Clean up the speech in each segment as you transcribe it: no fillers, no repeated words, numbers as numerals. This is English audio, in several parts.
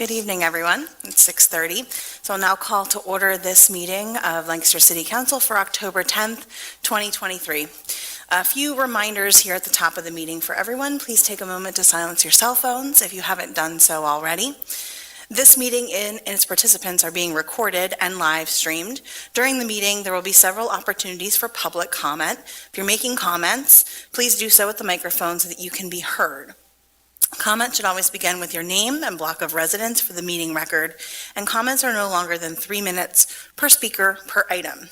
Good evening, everyone. It's 6:30, so I'll now call to order this meeting of Lancaster City Council for October 10th, 2023. A few reminders here at the top of the meeting for everyone. Please take a moment to silence your cell phones if you haven't done so already. This meeting and its participants are being recorded and live streamed. During the meeting, there will be several opportunities for public comment. If you're making comments, please do so at the microphone so that you can be heard. Comments should always begin with your name and block of residence for the meeting record, and comments are no longer than 3 minutes per speaker per item.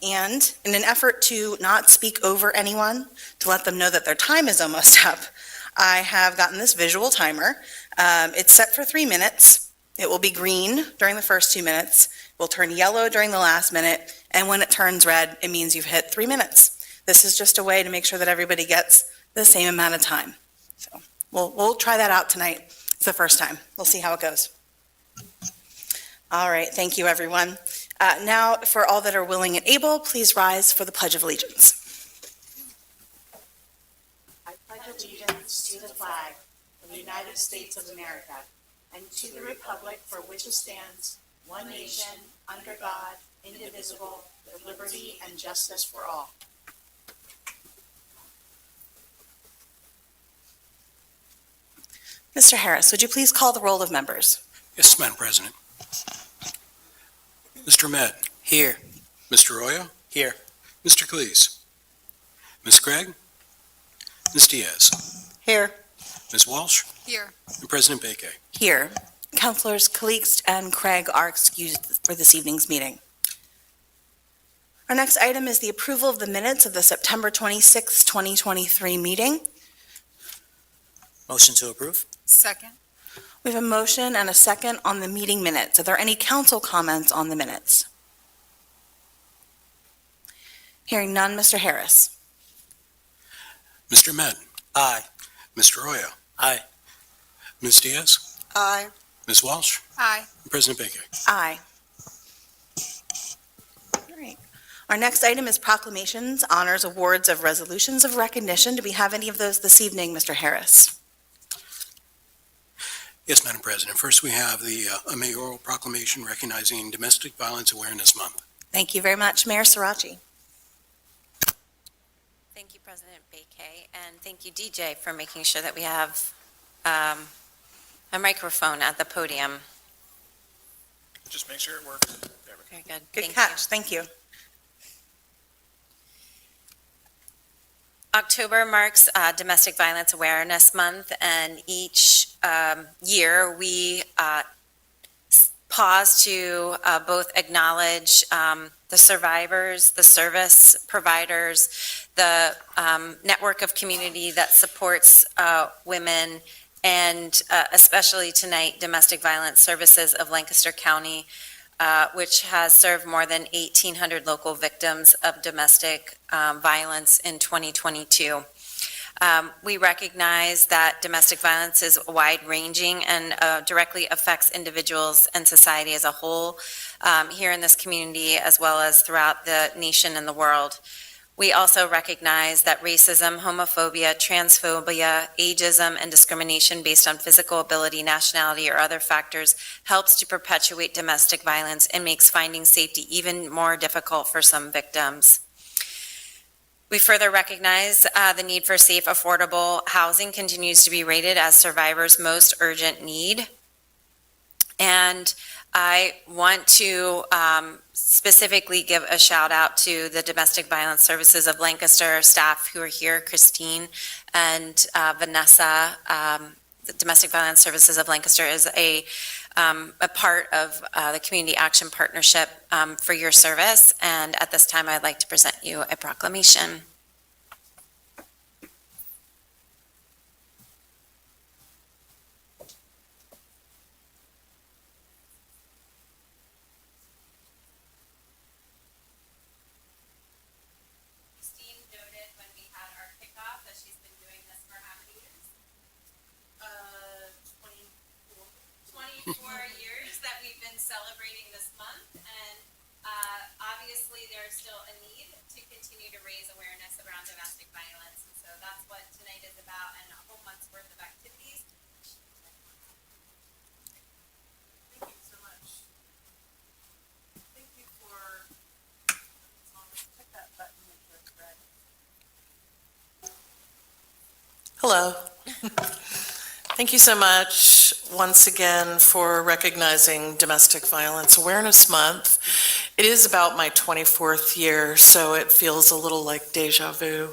And in an effort to not speak over anyone, to let them know that their time is almost up, I have gotten this visual timer. It's set for 3 minutes. It will be green during the first 2 minutes, will turn yellow during the last minute, and when it turns red, it means you've hit 3 minutes. This is just a way to make sure that everybody gets the same amount of time. So we'll try that out tonight. It's the first time. We'll see how it goes. All right, thank you, everyone. Now, for all that are willing and able, please rise for the Pledge of Allegiance. I pledge allegiance to the flag of the United States of America and to the republic for which it stands, one nation, under God, indivisible, with liberty and justice for all. Mr. Harris, would you please call the roll of members? Yes, Madam President. Mr. Ahmed. Here. Mr. Royo. Here. Mr. Cleese. Ms. Craig. Ms. Diaz. Here. Ms. Walsh. Here. And President Baquet. Here. Councilors Cleese and Craig are excused for this evening's meeting. Our next item is the approval of the minutes of the September 26, 2023 meeting. Motion to approve? Second. We have a motion and a second on the meeting minutes. Are there any council comments on the minutes? Hearing none, Mr. Harris. Mr. Ahmed. Aye. Mr. Royo. Aye. Ms. Diaz. Aye. Ms. Walsh. Aye. And President Baquet. Aye. All right. Our next item is proclamations, honors, awards of resolutions of recognition. Do we have any of those this evening, Mr. Harris? Yes, Madam President. First, we have the mayoral proclamation recognizing Domestic Violence Awareness Month. Thank you very much. Mayor Sirachi. Thank you, President Baquet, and thank you, DJ, for making sure that we have a microphone at the podium. Just make sure it works. Very good. Good Thank catch. you. Thank you. October marks Domestic Violence Awareness Month, and each year we pause to both acknowledge the survivors, the service providers, the network of community that supports women, and especially tonight, Domestic Violence Services of Lancaster County, which has served more than 1,800 local victims of domestic violence in 2022. We recognize that domestic violence is wide-ranging and directly affects individuals and society as a whole here in this community, as well as throughout the nation and the world. We also recognize that racism, homophobia, transphobia, ageism, and discrimination based on physical ability, nationality, or other factors helps to perpetuate domestic violence and makes finding safety even more difficult for some victims. We further recognize the need for safe, affordable housing continues to be rated as survivors' most urgent need. And I want to specifically give a shout out to the Domestic Violence Services of Lancaster staff who are here, Christine and Vanessa. The Domestic Violence Services of Lancaster is a part of the Community Action Partnership for your service. And at this time, I'd like to present you a proclamation. Christine noted when we had our kickoff that she's been doing this for how many years? 24 years that we've been celebrating this month, and obviously there's still a need to continue to raise awareness around domestic violence, and so that's what tonight is about, and a whole month's worth of activities. Hello. Thank you so much once again for recognizing Domestic Violence Awareness Month. It is about my 24th year, so it feels a little like deja vu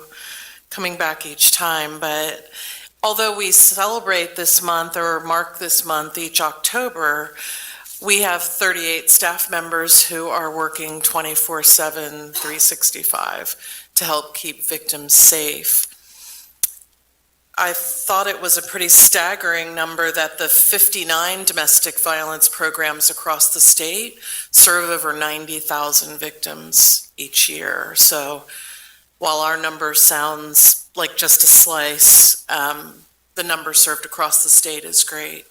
coming back each time. But although we celebrate this month or mark this month each October, we have 38 staff members who are working 24/7, 365 to help keep victims safe. I thought it was a pretty staggering number that the 59 domestic violence programs across the state serve over 90,000 victims each year. So while our number sounds like just a slice, the number served across the state is great.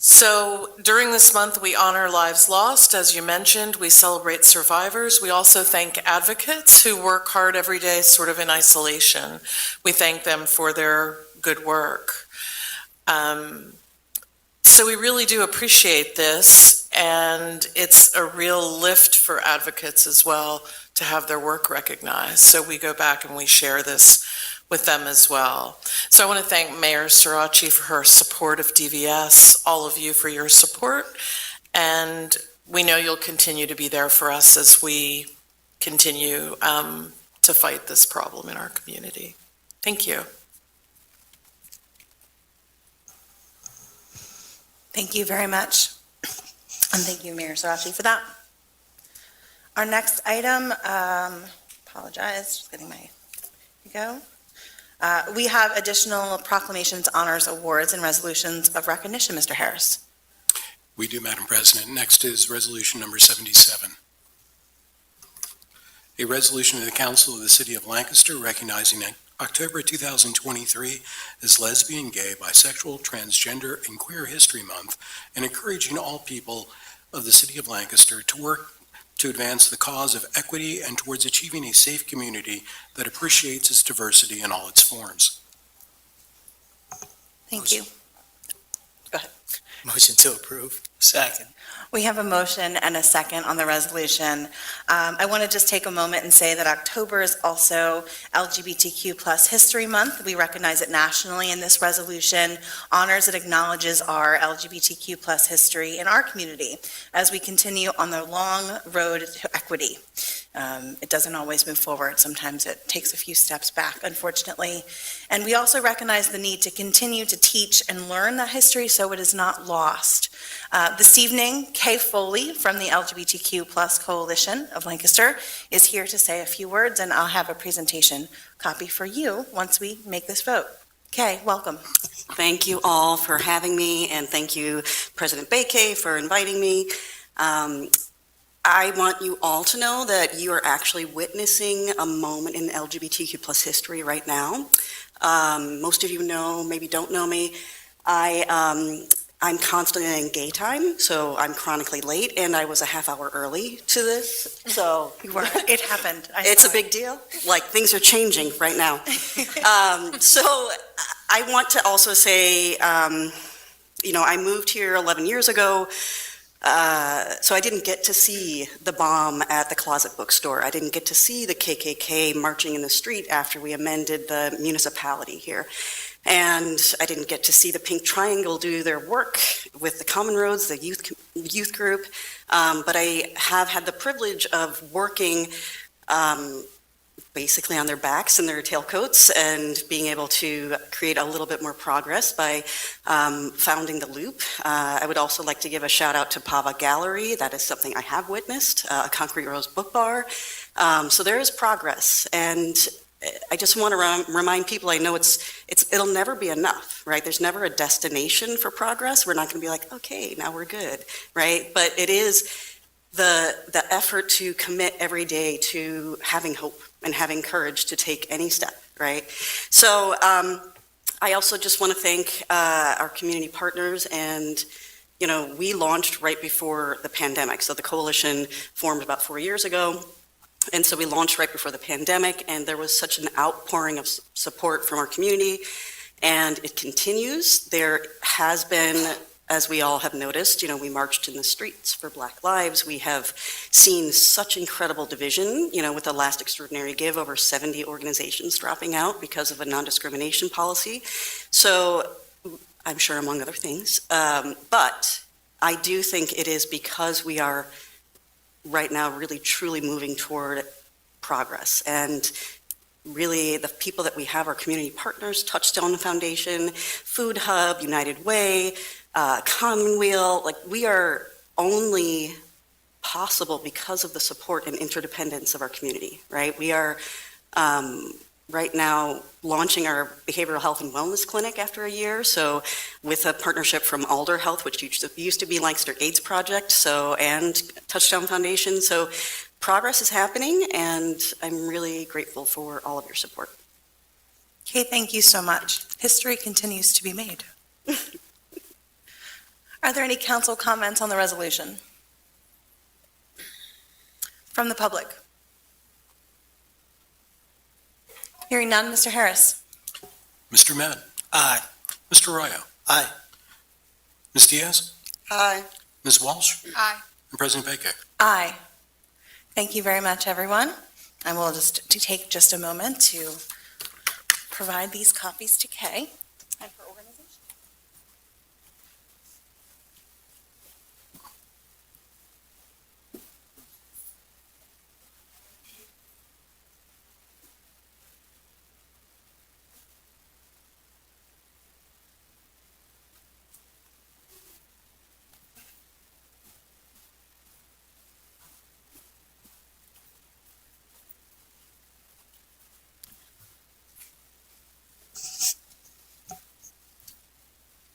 So during this month, we honor lives lost. As you mentioned, we celebrate survivors. We also thank advocates who work hard every day, sort of in isolation. We thank them for their good work. So we really do appreciate this, and it's a real lift for advocates as well to have their work recognized. So we go back and we share this with them as well. So I want to thank Mayor Sirachi for her support of DVS, all of you for your support, and we know you'll continue to be there for us as we continue to fight this problem in our community. Thank you. Thank you very much. And thank you, Mayor Sirachi, for that. Our next item, apologize, just getting my, here we go. We have additional proclamations, honors, awards, and resolutions of recognition, Mr. Harris. We do, Madam President. Next is Resolution Number 77. A resolution of the Council of the City of Lancaster recognizing October 2023 as Lesbian, Gay, Bisexual, Transgender, and Queer History Month, and encouraging all people of the City of Lancaster to work to advance the cause of equity and towards achieving a safe community that appreciates its diversity in all its forms. Thank you. Motion to approve. Second. We have a motion and a second on the resolution. I want to just take a moment and say that October is also LGBTQ+ History Month. We recognize it nationally, and this resolution honors and acknowledges our LGBTQ+ history in our community as we continue on the long road to equity. It doesn't always move forward. Sometimes it takes a few steps back, unfortunately. And we also recognize the need to continue to teach and learn that history so it is not lost. This evening, Kay Foley from the LGBTQ+ Coalition of Lancaster is here to say a few words, and I'll have a presentation copy for you once we make this vote. Kay, welcome. Thank you all for having me, and thank you, President Bakay, for inviting me. I want you all to know that you are actually witnessing a moment in LGBTQ+ history right now. Most of you know, maybe don't know me. I'm constantly in gay time, so I'm chronically late, and I was a half hour early to this, so. You were. It happened. It's a big deal. Like, things are changing right now. So I want to also say, I moved here 11 years ago, so I didn't get to see the bomb at the Closet Bookstore. I didn't get to see the KKK marching in the street after we amended the municipality here. And I didn't get to see the Pink Triangle do their work with the Common Roads, the youth group, but I have had the privilege of working basically on their backs and their tailcoats and being able to create a little bit more progress by founding the Loop. I would also like to give a shout out to Pava Gallery. That is something I have witnessed, a Concrete Rose book bar. So there is progress, and I just want to remind people, I know it'll never be enough, right? There's never a destination for progress. We're not going to be like, okay, now we're good, right? But it is the effort to commit every day to having hope and having courage to take any step, right? So I also just want to thank our community partners, and we launched right before the pandemic. So the coalition formed about 4 years ago. And so we launched right before the pandemic, and there was such an outpouring of support from our community, and it continues. There has been as we all have noticed, we marched in the streets for Black Lives. We have seen such incredible division, with the last extraordinary give, over 70 organizations dropping out because of a non-discrimination policy. So I'm sure among other things. But I do think it is because we are right now really truly moving toward progress. And really, the people that we have are community partners, Touchstone Foundation, Food Hub, United Way, Commonweal. Like, we are only possible because of the support and interdependence of our community, right? We are right now launching our behavioral health and wellness clinic after a year. So with a partnership from Alder Health, which used to be Lancaster AIDS Project, and Touchstone Foundation. So progress is happening, and I'm really grateful for all of your support. Okay, thank you so much. History continues to be made. Are there any council comments on the resolution? From the public? Hearing none, Mr. Harris. Mr. Mann. Aye. Mr. Arroyo. Aye. Ms. Diaz. Aye. Ms. Walsh. Aye. And President Baker. Aye. Thank you very much, everyone. I will just take just a moment to provide these copies to Kay. And for organization.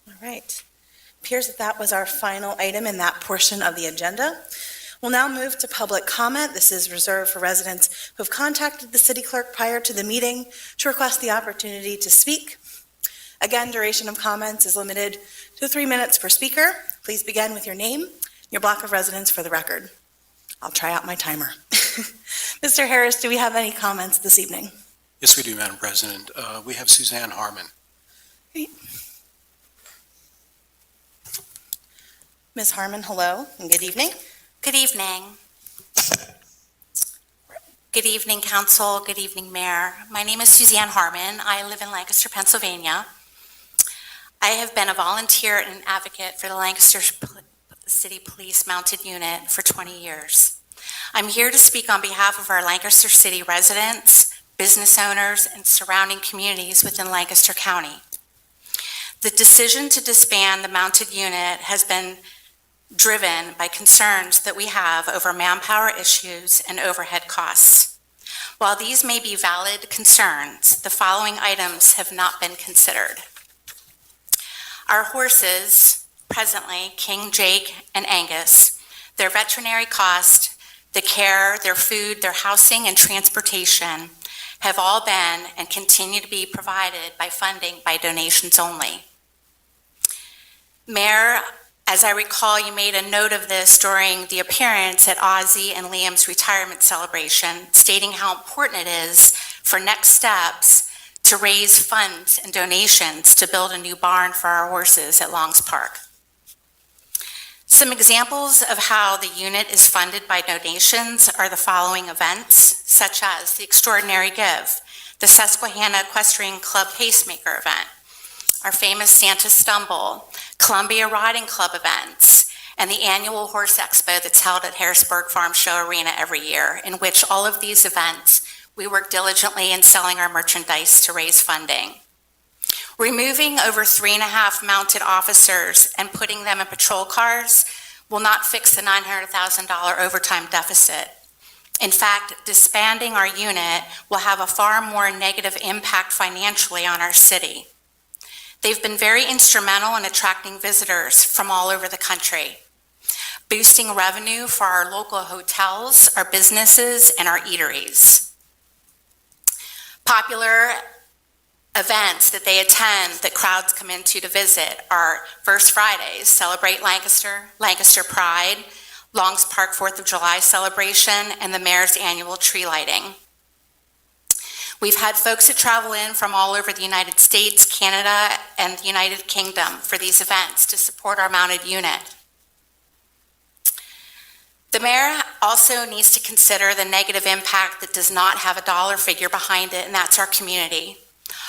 All right. Appears that was our final item in that portion of the agenda. We'll now move to public comment. This is reserved for residents who have contacted the city clerk prior to the meeting to request the opportunity to speak. Again, duration of comments is limited to 3 minutes per speaker. Please begin with your name, your block of residence for the record. I'll try out my timer. Mr. Harris, do we have any comments this evening? Yes, we do, Madam President. We have Suzanne Harmon. Ms. Harmon, hello and good evening. Good evening. Good evening, Council. Good evening, Mayor. My name is Suzanne Harmon. I live in Lancaster, Pennsylvania. I have been a volunteer and an advocate for the Lancaster City Police Mounted Unit for 20 years. I'm here to speak on behalf of our Lancaster City residents, business owners, and surrounding communities within Lancaster County. The decision to disband the mounted unit has been driven by concerns that we have over manpower issues and overhead costs. While these may be valid concerns, the following items have not been considered. Our horses, presently King, Jake, and Angus, their veterinary cost, the care, their food, their housing, and transportation have all been and continue to be provided by funding by donations only. Mayor, as I recall, you made a note of this during the appearance at Ozzy and Liam's retirement celebration, stating how important it is for next steps to raise funds and donations to build a new barn for our horses at Longs Park. Some examples of how the unit is funded by donations are the following events, such as the Extraordinary Give, the Susquehanna Equestrian Club Pacemaker event, our famous Santa Stumble, Columbia Riding Club events, and the annual Horse Expo that's held at Harrisburg Farm Show Arena every year, in which all of these events, we work diligently in selling our merchandise to raise funding. Removing over 3.5 mounted officers and putting them in patrol cars will not fix the $900,000 overtime deficit. In fact, disbanding our unit will have a far more negative impact financially on our city. They've been very instrumental in attracting visitors from all over the country, boosting revenue for our local hotels, our businesses, and our eateries. Popular events that they attend that crowds come into to visit are First Fridays, Celebrate Lancaster, Lancaster Pride, Longs Park 4th of July celebration, and the Mayor's annual tree lighting. We've had folks that travel in from all over the United States, Canada, and the United Kingdom for these events to support our mounted unit. The mayor also needs to consider the negative impact that does not have a dollar figure behind it, and that's our community.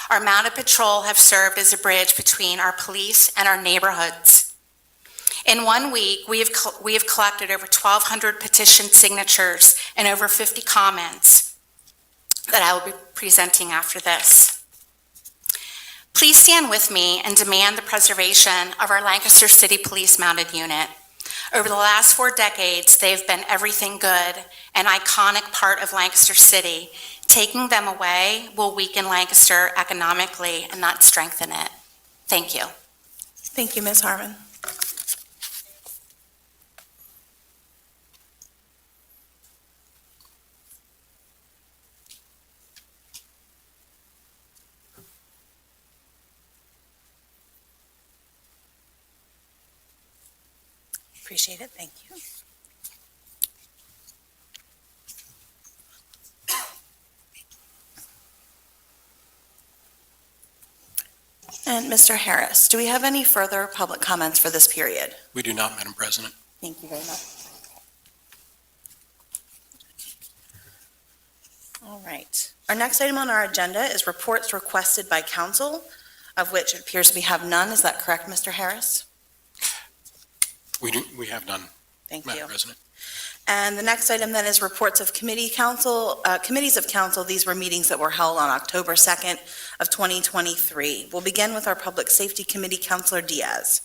Our mounted patrol have served as a bridge between our police and our neighborhoods. In 1 week, we have collected over 1,200 petition signatures and over 50 comments that I will be presenting after this. Please stand with me and demand the preservation of our Lancaster City Police Mounted Unit. Over the last 4 decades, they've been everything good, an iconic part of Lancaster City. Taking them away will weaken Lancaster economically and not strengthen it. Thank you. Thank you, Ms. Harmon. Appreciate it. Thank you. And Mr. Harris, do we have any further public comments for this period? We do not, Madam President. Thank you very much. All right. Our next item on our agenda is reports requested by council, of which it appears we have none. Is that correct, Mr. Harris? We have none, Thank you. Madam President. And the next item then is reports of committees of council. These were meetings that were held on October 2nd of 2023. We'll begin with our Public Safety Committee, Councilor Diaz.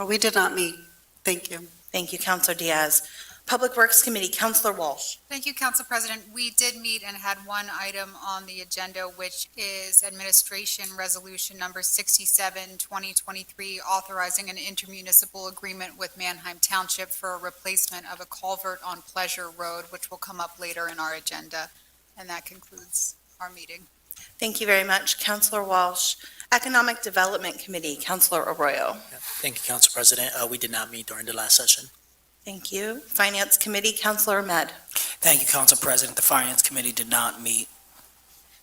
We did not meet. Thank you. Thank you, Councilor Diaz. Public Works Committee, Councilor Walsh. Thank you, Council President. We did meet and had one item on the agenda, which is Administration Resolution Number 67, 2023, authorizing an intermunicipal agreement with Manheim Township for a replacement of a culvert on Pleasure Road, which will come up later in our agenda. And that concludes our meeting. Thank you very much, Councilor Walsh. Economic Development Committee, Councilor Arroyo. Thank you, Council President. We did not meet during the last session. Thank you. Finance Committee, Councilor Ahmed. Thank you, Council President. The Finance Committee did not meet.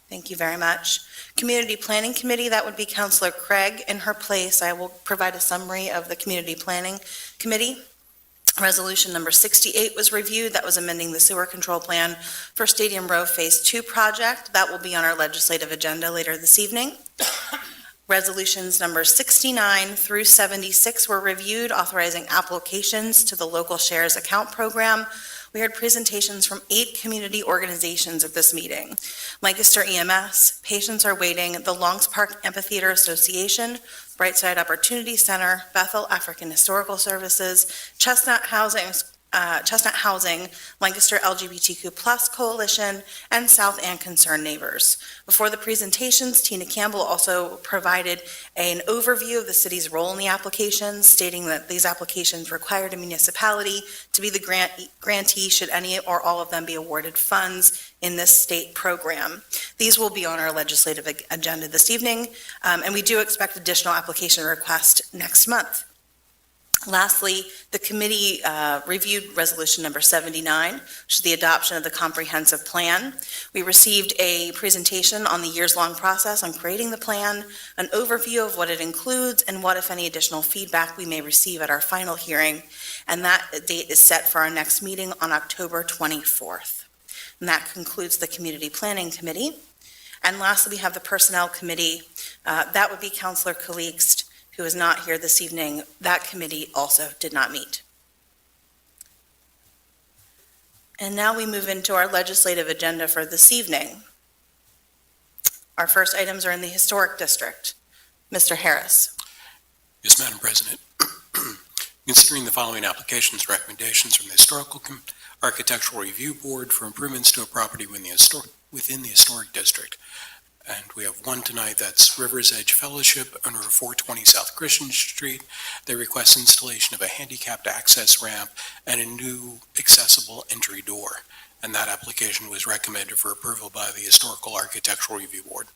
Thank you very much. Community Planning Committee, that would be Councilor Craig. In her place, I will provide a summary of the Community Planning Committee. Resolution number 68 was reviewed. That was amending the sewer control plan for Stadium Row Phase 2 project. That will be on our legislative agenda later this evening. Resolutions number 69 through 76 were reviewed, authorizing applications to the local shares account program. We heard presentations from 8 community organizations at this meeting. Lancaster EMS, Patients Are Waiting, the Longs Park Amphitheater Association, Brightside Opportunity Center, Bethel African Historical Services, Chestnut Housing, Lancaster LGBTQ+ Coalition, and South and Concerned Neighbors. Before the presentations, Tina Campbell also provided an overview of the city's role in the applications, stating that these applications required a municipality to be the grantee should any or all of them be awarded funds in this state program. These will be on our legislative agenda this evening, and we do expect additional application requests next month. Lastly, the committee reviewed resolution number 79, which is the adoption of the comprehensive plan. We received a presentation on the years-long process on creating the plan, an overview of what it includes, and what, if any, additional feedback we may receive at our final hearing. And that date is set for our next meeting on October 24th. And that concludes the Community Planning Committee. And lastly, we have the Personnel Committee. That would be Councilor Calixte, who is not here this evening. That committee also did not meet. And now we move into our legislative agenda for this evening. Our first items are in the Historic District. Mr. Harris. Yes, Madam President. Considering the following applications and recommendations from the Historical Architectural Review Board for improvements to a property within the Historic District. And we have one tonight, that's River's Edge Fellowship, owner of 420 South Christian Street. They request installation of a handicapped access ramp and a new accessible entry door. And that application was recommended for approval by the Historical Architectural Review Board.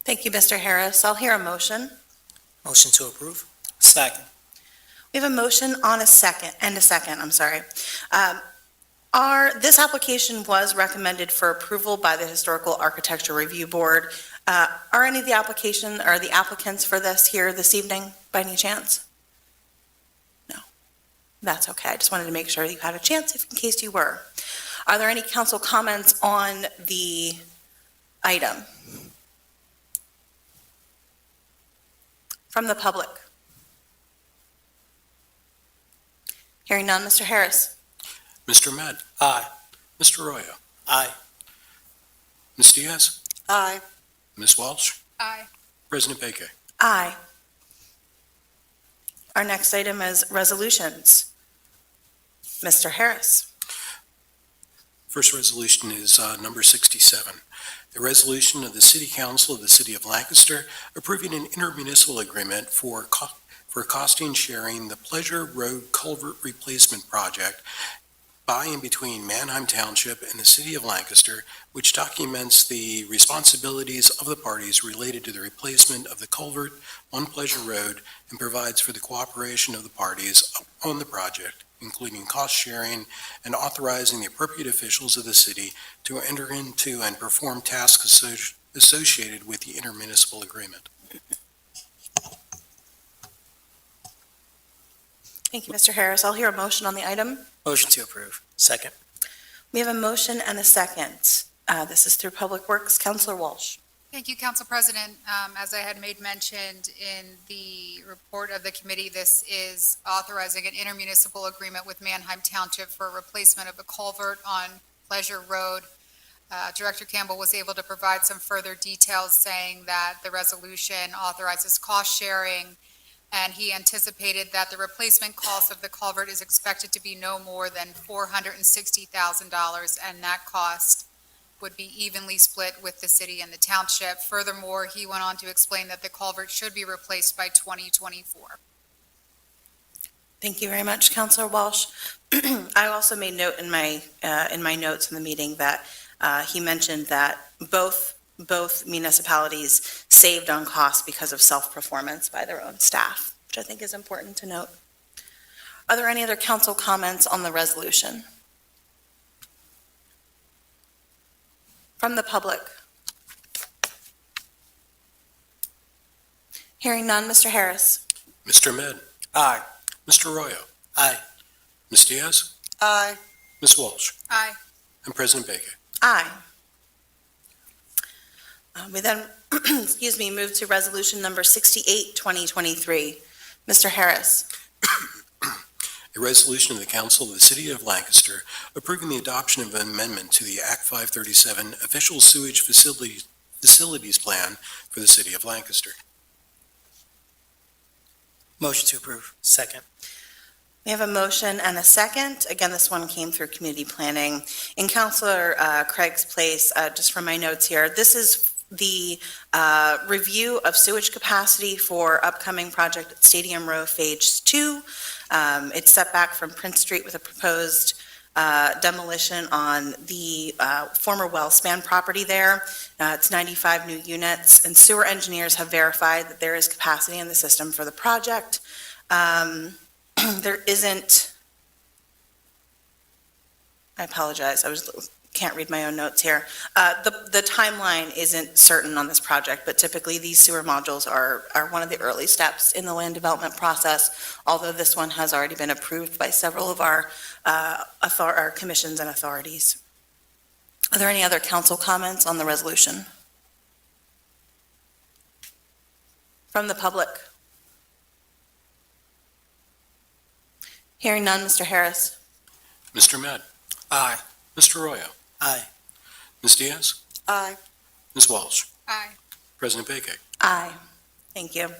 Thank you, Mr. Harris. I'll hear a motion. Motion to approve. Second. We have a motion on a second, I'm sorry. This application was recommended for approval by the Historical Architecture Review Board. Are any of the applicants for this here this evening, by any chance? No. That's okay. I just wanted to make sure you had a chance in case you were. Are there any council comments on the item? From the public? Hearing none, Mr. Harris? Mr. Med? Aye. Mr. Arroyo? Aye. Ms. Diaz? Aye. Ms. Walsh? Aye. President Beke? Aye. Our next item is resolutions. Mr. Harris? First resolution is number 67. The resolution of the City Council of the City of Lancaster approving an intermunicipal agreement for costing sharing the Pleasure Road Culvert Replacement Project by and between Manheim Township and the City of Lancaster, which documents the responsibilities of the parties related to the replacement of the culvert on Pleasure Road and provides for the cooperation of the parties on the project, including cost sharing and authorizing the appropriate officials of the city to enter into and perform tasks associated with the intermunicipal agreement. Thank you, Mr. Harris. I'll hear a motion on the item. Motion to approve. Second. We have a motion and a second. This is through Public Works. Councilor Walsh. Thank you, Council President. As I had made mentioned in the report of the committee, this is authorizing an intermunicipal agreement with Manheim Township for a replacement of a culvert on Pleasure Road. Director Campbell was able to provide some further details saying that the resolution authorizes cost sharing, and he anticipated that the replacement cost of the culvert is expected to be no more than $460,000, and that cost would be evenly split with the city and the township. Furthermore, he went on to explain that the culvert should be replaced by 2024. Thank you very much, Councilor Walsh. I also made note in my notes in the meeting that he mentioned that both municipalities saved on costs because of self-performance by their own staff, which I think is important to note. Are there any other council comments on the resolution? From the public? Hearing none, Mr. Harris? Mr. Med? Aye. Mr. Arroyo? Aye. Ms. Diaz? Aye. Ms. Walsh? Aye. And President Beke? Aye. We then, move to resolution number 68, 2023. Mr. Harris. A resolution of the Council of the City of Lancaster approving the adoption of an amendment to the Act 537 Official Sewage Facilities Plan for the City of Lancaster. Motion to approve. Second. We have a motion and a second. Again, this one came through community planning. In Councilor Craig's place, just from my notes here, this is the review of sewage capacity for upcoming project at Stadium Row Phase 2. It's set back from Prince Street with a proposed demolition on the former well span property there. It's 95 new units, and sewer engineers have verified that there is capacity in the system for the project. There isn't, I apologize, can't read my own notes here. The timeline isn't certain on this project, but typically these sewer modules are one of the early steps in the land development process, although this one has already been approved by several of our commissions and authorities. Are there any other council comments on the resolution? From the public? Hearing none, Mr. Harris. Mr. Med? Aye. Mr. Arroyo? Aye. Ms. Diaz? Aye. Ms. Walsh? Aye. President Beke? Aye. Thank you.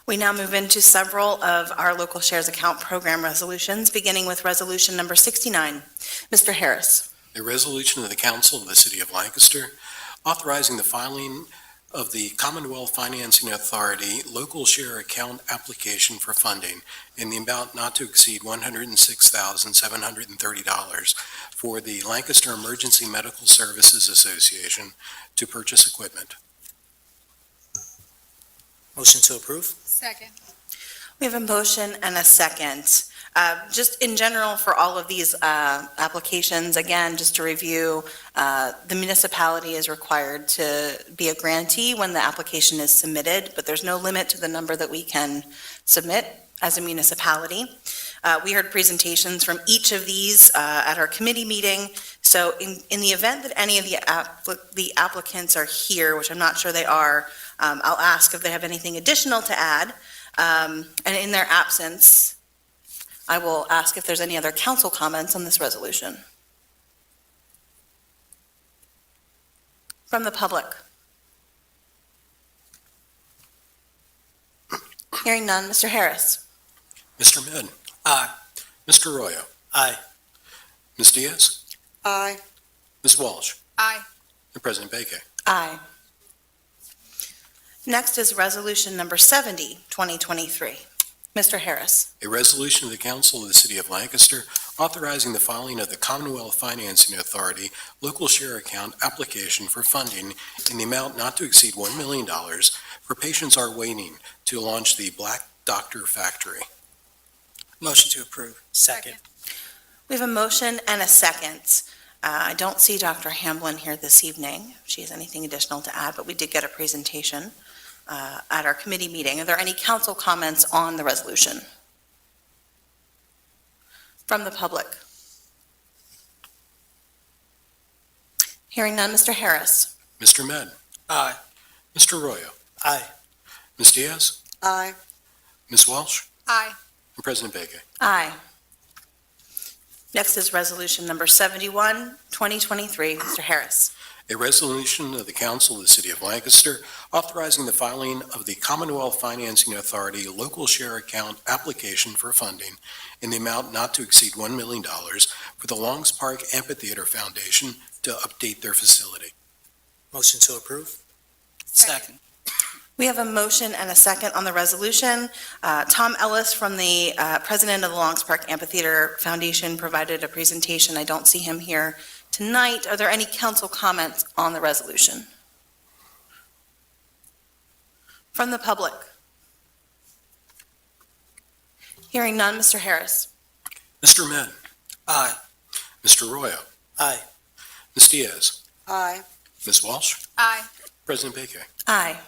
We now move into several of our local shares account program resolutions, beginning with resolution number 69. Mr. Harris. A resolution of the Council of the City of Lancaster authorizing the filing of the Commonwealth Financing Authority local share account application for funding in the amount not to exceed $106,730 for the Lancaster Emergency Medical Services Association to purchase equipment. Motion to approve. Second. We have a motion and a second. Just in general, for all of these applications, again, just to review, the municipality is required to be a grantee when the application is submitted, but there's no limit to the number that we can submit as a municipality. We heard presentations from each of these at our committee meeting. So in the event that any of the applicants are here, which I'm not sure they are, I'll ask if they have anything additional to add. And in their absence, I will ask if there's any other council comments on this resolution. From the public. Hearing none, Mr. Harris. Mr. Mead. Aye. Mr. Arroyo. Aye. Ms. Diaz. Aye. Ms. Walsh. Aye. And President Baker. Aye. Next is Resolution Number 70, 2023. Mr. Harris. A resolution of the Council of the City of Lancaster authorizing the filing of the Commonwealth Financing Authority local share account application for funding in the amount not to exceed $1 million for patients are waiting to launch the Black Doctor Factory. Motion to approve. Second. We have a motion and a second. I don't see Dr. Hamblin here this evening. If she has anything additional to add, but we did get a presentation at our committee meeting. Are there any council comments on the resolution? From the public? Hearing none, Mr. Harris. Mr. Mead. Aye. Mr. Arroyo. Aye. Ms. Diaz. Aye. Ms. Walsh. Aye. And President Baker. Aye. Next is Resolution Number 71, 2023. Mr. Harris. A resolution of the Council of the City of Lancaster authorizing the filing of the Commonwealth Financing Authority local share account application for funding in the amount not to exceed $1 million for the Longs Park Amphitheater Foundation to update their facility. Motion to approve. Second. We have a motion and a second on the resolution. Tom Ellis from the president of the Longs Park Amphitheater Foundation provided a presentation. I don't see him here tonight. Are there any council comments on the resolution? From the public? Hearing none, Mr. Harris. Mr. Mead. Aye. Mr. Arroyo. Aye. Ms. Diaz. Aye. Ms. Walsh. Aye. President Baker. Aye.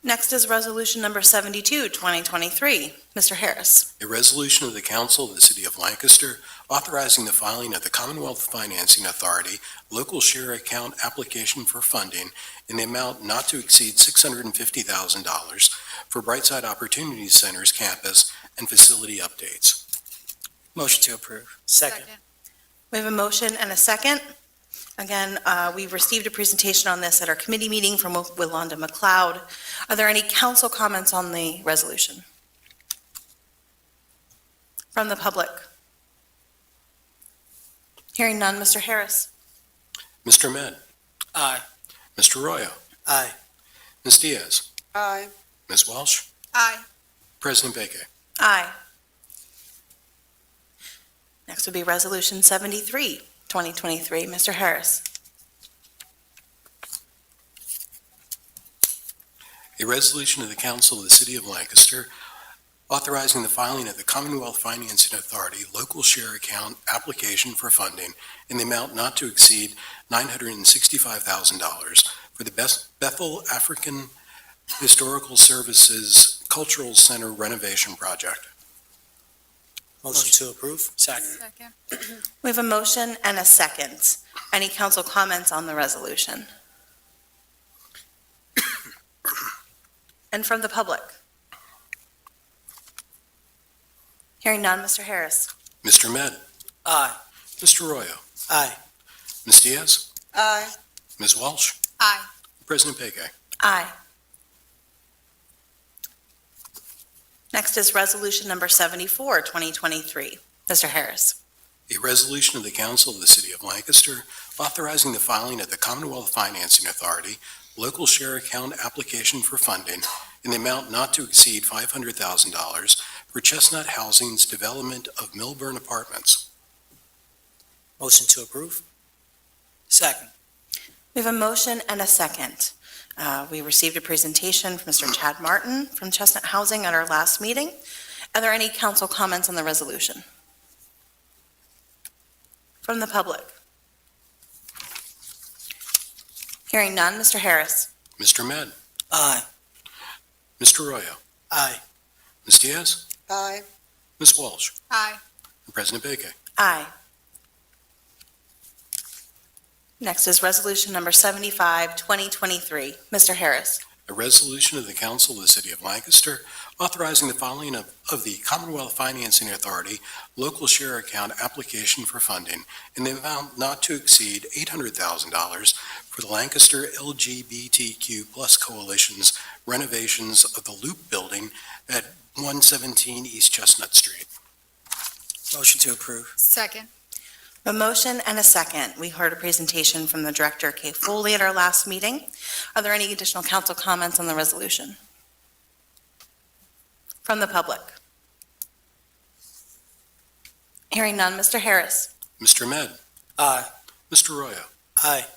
Next is Resolution Number 72, 2023. Mr. Harris. A resolution of the Council of the City of Lancaster authorizing the filing of the Commonwealth Financing Authority local share account application for funding in the amount not to exceed $650,000 for Brightside Opportunity Center's campus and facility updates. Motion to approve. Second. We have a motion and a second. Again, we received a presentation on this at our committee meeting from Willonda McLeod. Are there any council comments on the resolution? From the public? Hearing none, Mr. Harris. Mr. Mead. Aye. Mr. Arroyo. Aye. Ms. Diaz. Aye. Ms. Walsh. Aye. President Baker. Aye. Next would be Resolution 73, 2023. Mr. Harris. A resolution of the Council of the City of Lancaster authorizing the filing of the Commonwealth Financing Authority local share account application for funding in the amount not to exceed $965,000 for the Bethel African Historical Services Cultural Center renovation project. Motion to approve. Second. Second. We have a motion and a second. Any council comments on the resolution? And from the public? Hearing none, Mr. Harris. Mr. Mead. Aye. Mr. Arroyo. Aye. Ms. Diaz. Aye. Ms. Walsh. Aye. President Baker. Aye. Next is Resolution Number 74, 2023. Mr. Harris. A resolution of the Council of the City of Lancaster authorizing the filing of the Commonwealth Financing Authority local share account application for funding in the amount not to exceed $500,000 for Chestnut Housing's development of Milburn Apartments. Motion to approve. Second. We have a motion and a second. We received a presentation from Mr. Chad Martin from Chestnut Housing at our last meeting. Are there any council comments on the resolution? From the public? Hearing none, Mr. Harris. Mr. Med, Aye. Mr. Arroyo, Aye. Ms. Diaz, Aye. Ms. Walsh, Aye. and President Bake. Aye. Next is Resolution Number 75, 2023. Mr. Harris. A resolution of the Council of the City of Lancaster authorizing the filing of the Commonwealth Financing Authority local share account application for funding in the amount not to exceed $800,000 for the Lancaster LGBTQ+ Coalition's renovations of the Loop Building at 117 East Chestnut Street. Motion to approve. Second. A motion and a second. We heard a presentation from the Director, Kay Foley, at our last meeting. Are there any additional council comments on the resolution? From the public? Hearing none, Mr. Harris. Mr. Med, Aye. Mr. Arroyo, Aye.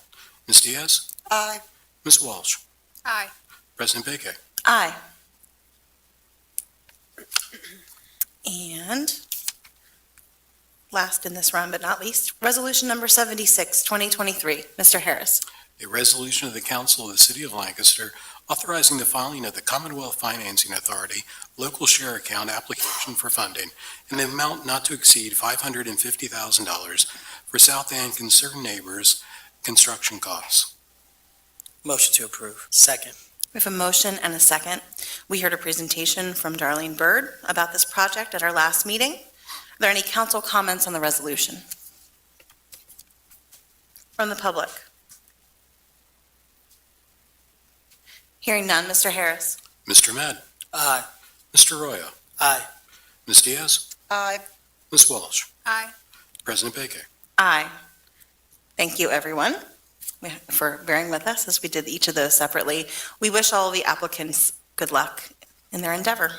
Ms. Diaz, Aye. Ms. Walsh, Aye. President Bake. Aye. And last in this round but not least, Resolution Number 76, 2023. Mr. Harris. A resolution of the Council of the City of Lancaster authorizing the filing of the Commonwealth Financing Authority local share account application for funding in the amount not to exceed $550,000 for South End Concerned Neighbors construction costs. Motion to approve. Second. We have a motion and a second. We heard a presentation from Darlene Bird about this project at our last meeting. Are there any council comments on the resolution? From the public? Hearing none, Mr. Harris. Mr. Med, Aye. Mr. Arroyo, Aye. Ms. Diaz, Aye. Ms. Walsh, Aye. President Bake. Aye. Thank you, everyone, for bearing with us as we did each of those separately. We wish all the applicants good luck in their endeavor.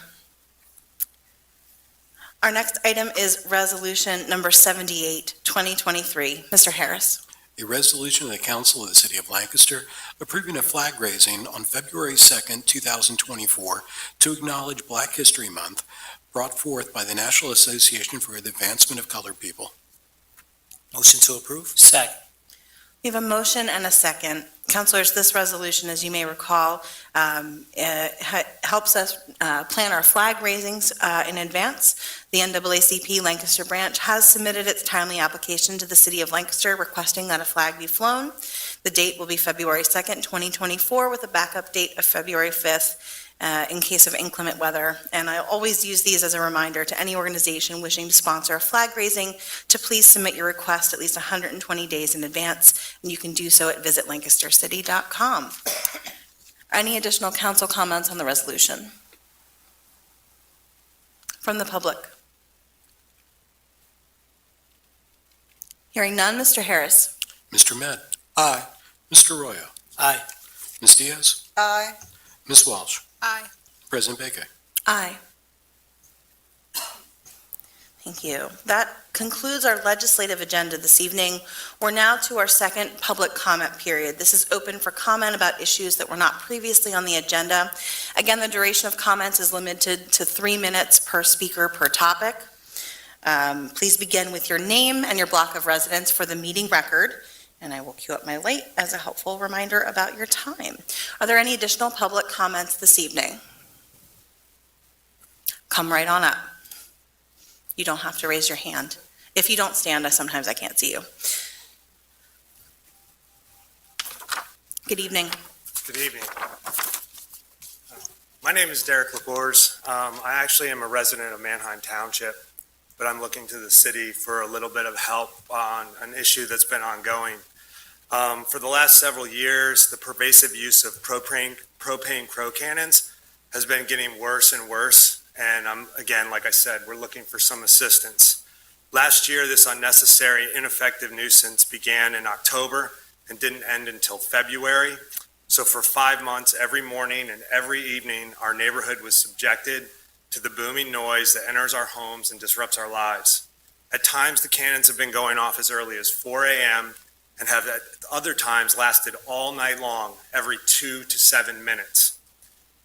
Our next item is Resolution Number 78, 2023. Mr. Harris. A resolution of the Council of the City of Lancaster approving a flag raising on February 2nd, 2024 to acknowledge Black History Month brought forth by the National Association for the Advancement of Colored People. Motion to approve. Second. We have a motion and a second. Councilors, this resolution, as you may recall, helps us plan our flag raisings in advance. The NAACP Lancaster branch has submitted its timely application to the City of Lancaster requesting that a flag be flown. The date will be February 2nd, 2024, with a backup date of February 5th in case of inclement weather. And I always use these as a reminder to any organization wishing to sponsor a flag raising to please submit your request at least 120 days in advance, and you can do so at visitlancastercity.com. Any additional council comments on the resolution? From the public? Hearing none, Mr. Harris. Mr. Med, Aye. Mr. Arroyo, Aye. Ms. Diaz, Aye. Ms. Walsh, Aye. President Bake. Aye. Thank you. That concludes our legislative agenda this evening. We're now to our second public comment period. This is open for comment about issues that were not previously on the agenda. Again, the duration of comments is limited to 3 minutes per speaker per topic. Please begin with your name and your block of residence for the meeting record, and I will cue up my light as a helpful reminder about your time. Are there any additional public comments this evening? Come right on up. You don't have to raise your hand. If you don't stand, sometimes I can't see you. Good evening. Good evening. My name is Derek LaBours. I actually am a resident of Manheim Township, but I'm looking to the city for a little bit of help on an issue that's been ongoing. For the last several years, the pervasive use of propane crow cannons has been getting worse and worse. And again, like I said, we're looking for some assistance. Last year, this unnecessary, ineffective nuisance began in October and didn't end until February. So for 5 months, every morning and every evening, our neighborhood was subjected to the booming noise that enters our homes and disrupts our lives. At times, the cannons have been going off as early as 4 a.m. and have at other times lasted all night long, every 2 to 7 minutes.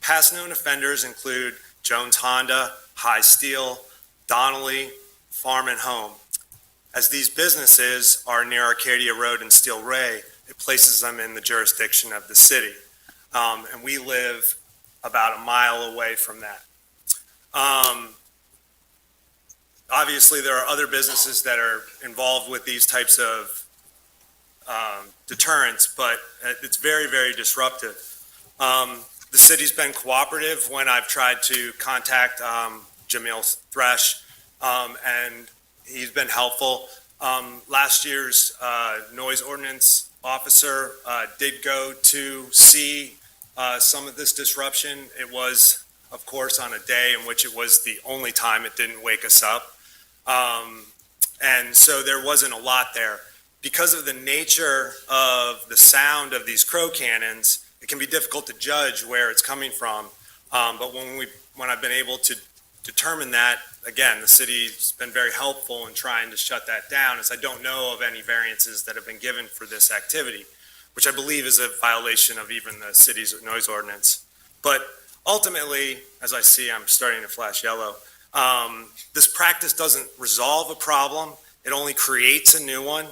Past known offenders include Jones Honda, High Steel, Donnelly, Farm and Home. As these businesses are near Arcadia Road and Steel Ray, it places them in the jurisdiction of the city. And we live about a mile away from that. Obviously, there are other businesses that are involved with these types of deterrents, but it's very, very disruptive. The city's been cooperative when I've tried to contact Jamil Thresh, and he's been helpful. Last year's noise ordinance officer did go to see some of this disruption. It was, of course, on a day in which it was the only time it didn't wake us up. And so there wasn't a lot there. Because of the nature of the sound of these crow cannons, it can be difficult to judge where it's coming from. But when I've been able to determine that, again, the city's been very helpful in trying to shut that down, as I don't know of any variances that have been given for this activity, which I believe is a violation of even the city's noise ordinance. But ultimately, as I see, I'm starting to flash yellow, this practice doesn't resolve a problem. It only creates a new one.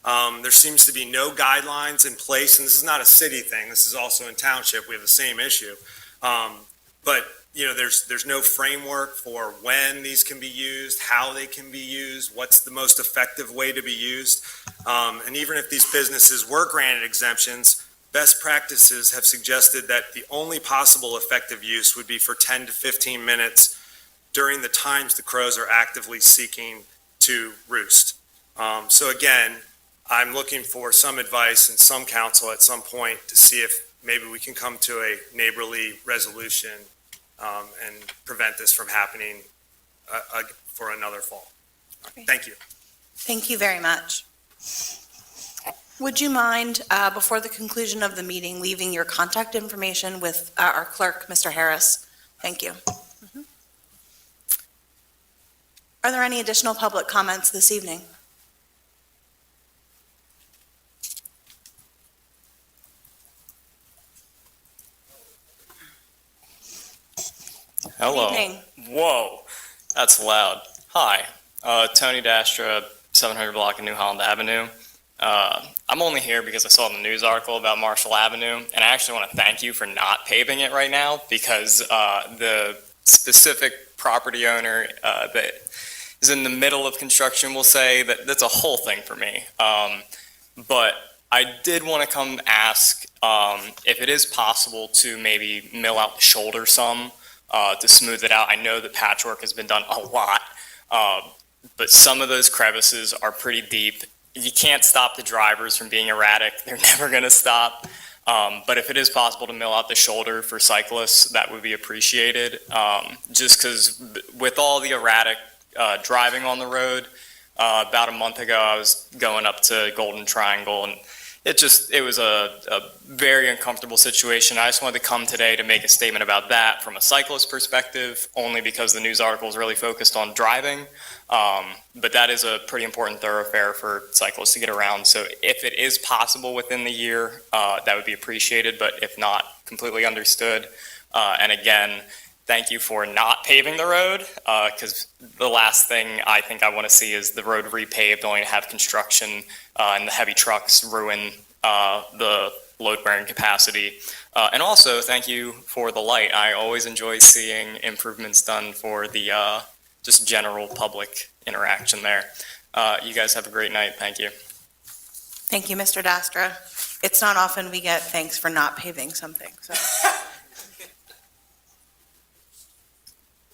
There seems to be no guidelines in place, and this is not a city thing. This is also in township. We have the same issue. But there's no framework for when these can be used, how they can be used, what's the most effective way to be used. And even if these businesses were granted exemptions, best practices have suggested that the only possible effective use would be for 10 to 15 minutes during the times the crows are actively seeking to roost. So again, I'm looking for some advice and some counsel at some point to see if maybe we can come to a neighborly resolution and prevent this from happening for another fall. Thank you. Thank you very much. Would you mind, before the conclusion of the meeting, leaving your contact information with our clerk, Mr. Harris? Thank you. Are there any additional public comments this evening? Hello. Good evening. Whoa, that's loud. Hi, Tony Dastra, 700 block of New Holland Avenue. I'm only here because I saw the news article about Marshall Avenue, and I actually want to thank you for not paving it right now, because the specific property owner that is in the middle of construction will say that that's a whole thing for me. But I did want to come ask if it is possible to maybe mill out the shoulder some to smooth it out. I know that patchwork has been done a lot, but some of those crevices are pretty deep. You can't stop the drivers from being erratic. They're never going to stop. But if it is possible to mill out the shoulder for cyclists, that would be appreciated. Just because with all the erratic driving on the road, about a month ago, I was going up to Golden Triangle, and it was a very uncomfortable situation. I just wanted to come today to make a statement about that from a cyclist perspective, only because the news article is really focused on driving. But that is a pretty important thoroughfare for cyclists to get around. So if it is possible within the year, that would be appreciated. But if not, completely understood. And again, thank you for not paving the road, because the last thing I think I want to see is the road repaved, only to have construction and the heavy trucks ruin the load-bearing capacity. And also, thank you for the light. I always enjoy seeing improvements done for the just general public interaction there. You guys have a great night. Thank you. Thank you, Mr. Dastra. It's not often we get thanks for not paving something, so.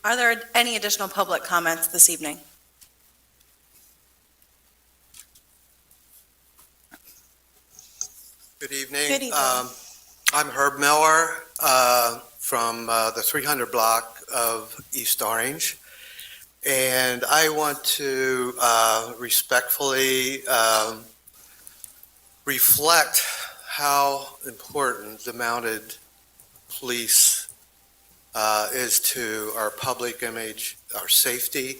Are there any additional public comments this evening? Good evening. Good evening. I'm Herb Miller from the 300 block of East Orange. And I want to respectfully reflect how important the mounted police is to our public image, our safety,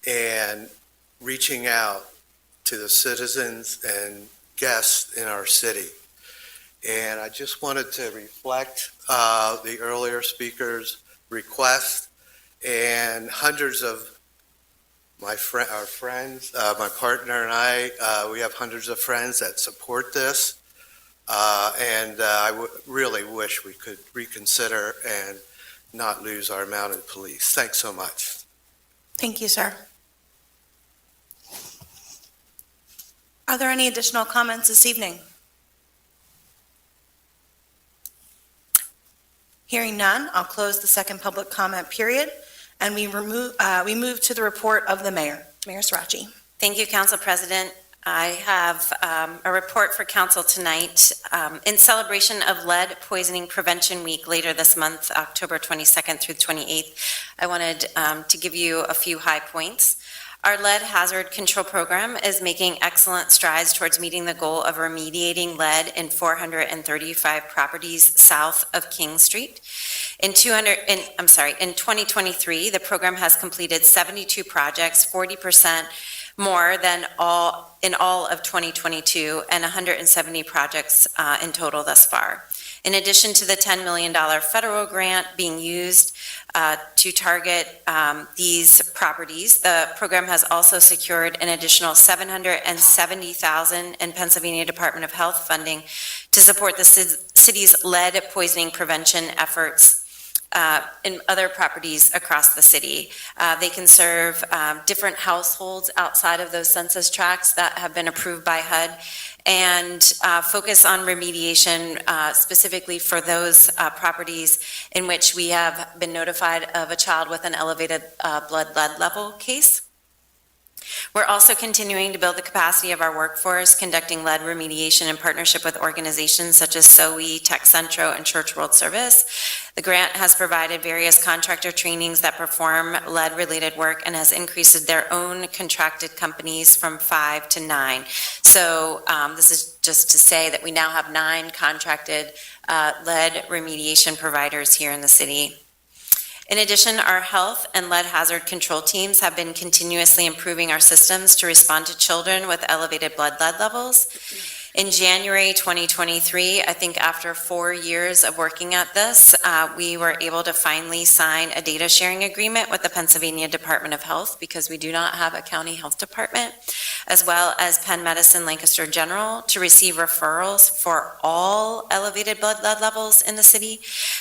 and reaching out to the citizens and guests in our city. And I just wanted to reflect the earlier speaker's request, and hundreds of our friends, my partner and I, we have hundreds of friends that support this. And I really wish we could reconsider and not lose our mounted police. Thanks so much. Thank you, sir. Are there any additional comments this evening? Hearing none, I'll close the second public comment period, and we move to the report of the mayor. Mayor Srirachi. Thank you, Council President. I have a report for council tonight. In celebration of Lead Poisoning Prevention Week later this month, October 22nd through 28th, I wanted to give you a few high points. Our lead hazard control program is making excellent strides towards meeting the goal of remediating lead in 435 properties south of King Street. In 2023, the program has completed 72 projects, 40% more than in all of 2022, and 170 projects in total thus far. In addition to the $10 million federal grant being used to target these properties, the program has also secured an additional $770,000 in Pennsylvania Department of Health funding to support the city's lead poisoning prevention efforts in other properties across the city. They can serve different households outside of those census tracts that have been approved by HUD, and focus on remediation specifically for those properties in which we have been notified of a child with an elevated blood lead level case. We're also continuing to build the capacity of our workforce, conducting lead remediation in partnership with organizations such as SOE, Tech Centro, and Church World Service. The grant has provided various contractor trainings that perform lead-related work and has increased their own contracted companies from 5 to 9. So this is just to say that we now have 9 contracted lead remediation providers here in the city. In addition, our health and lead hazard control teams have been continuously improving our systems to respond to children with elevated blood lead levels. In January 2023, I think after 4 years of working at this, we were able to finally sign a data sharing agreement with the Pennsylvania Department of Health, because we do not have a county health department, as well as Penn Medicine Lancaster General, to receive referrals for all elevated blood lead levels in the city.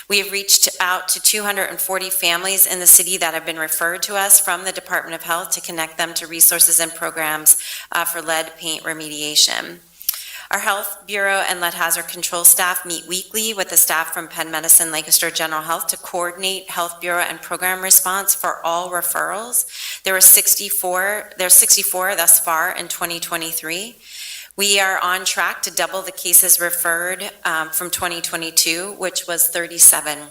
We have reached out to 240 families in the city that have been referred to us from the Department of Health to connect them to resources and programs for lead paint remediation. Our Health Bureau and Lead Hazard Control staff meet weekly with the staff from Penn Medicine Lancaster General Health to coordinate Health Bureau and program response for all referrals. There's 64 thus far in 2023. We are on track to double the cases referred from 2022, which was 37.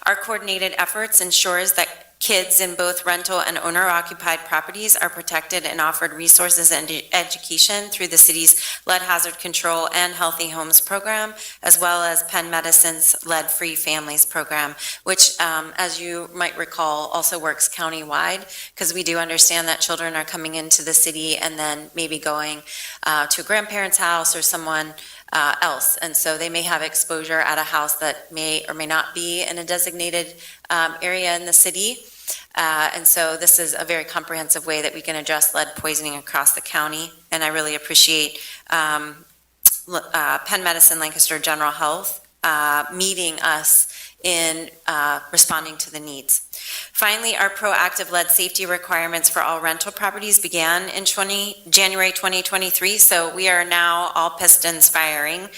Our coordinated efforts ensures that kids in both rental and owner-occupied properties are protected and offered resources and education through the city's lead hazard control and healthy homes program, as well as Penn Medicine's lead-free families program, which, as you might recall, also works countywide, because we do understand that children are coming into the city and then maybe going to a grandparent's house or someone else, and so they may have exposure at a house that may or may not be in a designated area in the city. And so this is a very comprehensive way that we can address lead poisoning across the county, and I really appreciate Penn Medicine Lancaster General Health meeting us in responding to the needs. Finally, our proactive lead safety requirements for all rental properties began in January 2023, so we are now all pistons firing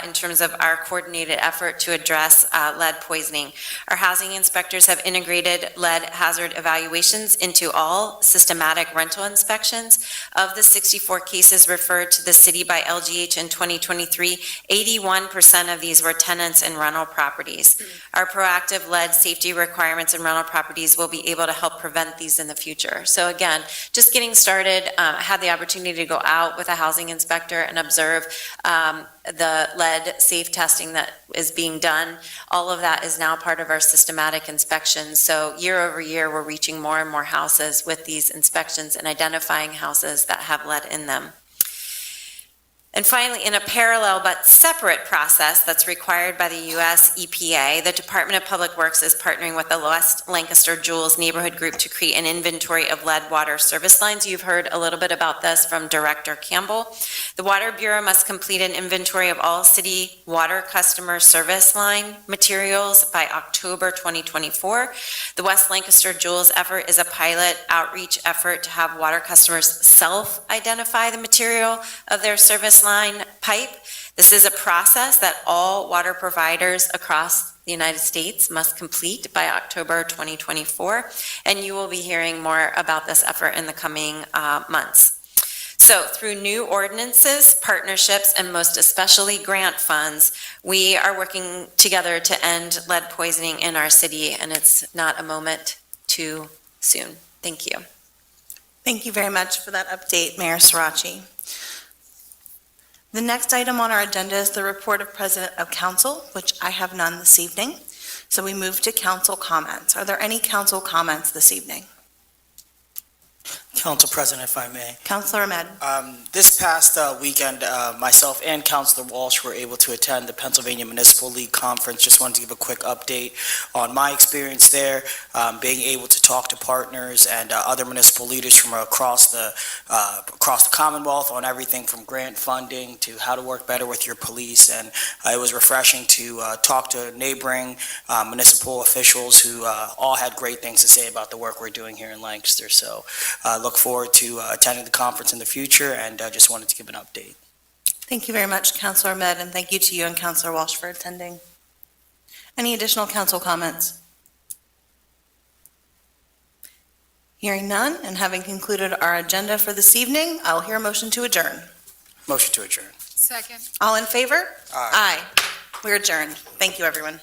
in terms of our coordinated effort to address lead poisoning. Our housing inspectors have integrated lead hazard evaluations into all systematic rental inspections. Of the 64 cases referred to the city by LGH in 2023, 81% of these were tenants in rental properties. Our proactive lead safety requirements in rental properties will be able to help prevent these in the future. So again, just getting started, had the opportunity to go out with a housing inspector and observe the lead safe testing that is being done. All of that is now part of our systematic inspections. So year over year, we're reaching more and more houses with these inspections and identifying houses that have lead in them. And finally, in a parallel but separate process that's required by the U.S. EPA, the Department of Public Works is partnering with the West Lancaster Jules Neighborhood Group to create an inventory of lead water service lines. You've heard a little bit about this from Director Campbell. The Water Bureau must complete an inventory of all city water customer service line materials by October 2024. The West Lancaster Jules effort is a pilot outreach effort to have water customers self-identify the material of their service line pipe. This is a process that all water providers across the United States must complete by October 2024, and you will be hearing more about this effort in the coming months. So through new ordinances, partnerships, and most especially grant funds, we are working together to end lead poisoning in our city, and it's not a moment too soon. Thank you. Thank you very much for that update, Mayor Sirachi. The next item on our agenda is the report of President of Council, which I have none this evening. So we move to council comments. Are there any council comments this evening? Council President, if I may. Councilor Ahmed. This past weekend, myself and Councilor Walsh were able to attend the Pennsylvania Municipal League Conference. Just wanted to give a quick update on my experience there, being able to talk to partners and other municipal leaders from across the Commonwealth on everything from grant funding to how to work better with your police. And it was refreshing to talk to neighboring municipal officials who all had great things to say about the work we're doing here in Lancaster. So look forward to attending the conference in the future, and just wanted to give an update. Thank you very much, Councilor Ahmed, and thank you to you and Councilor Walsh for attending. Any additional council comments? Hearing none, and having concluded our agenda for this evening, I'll hear a motion to adjourn. Motion to adjourn. Second. All in favor? Aye. We're adjourned. Thank you, everyone.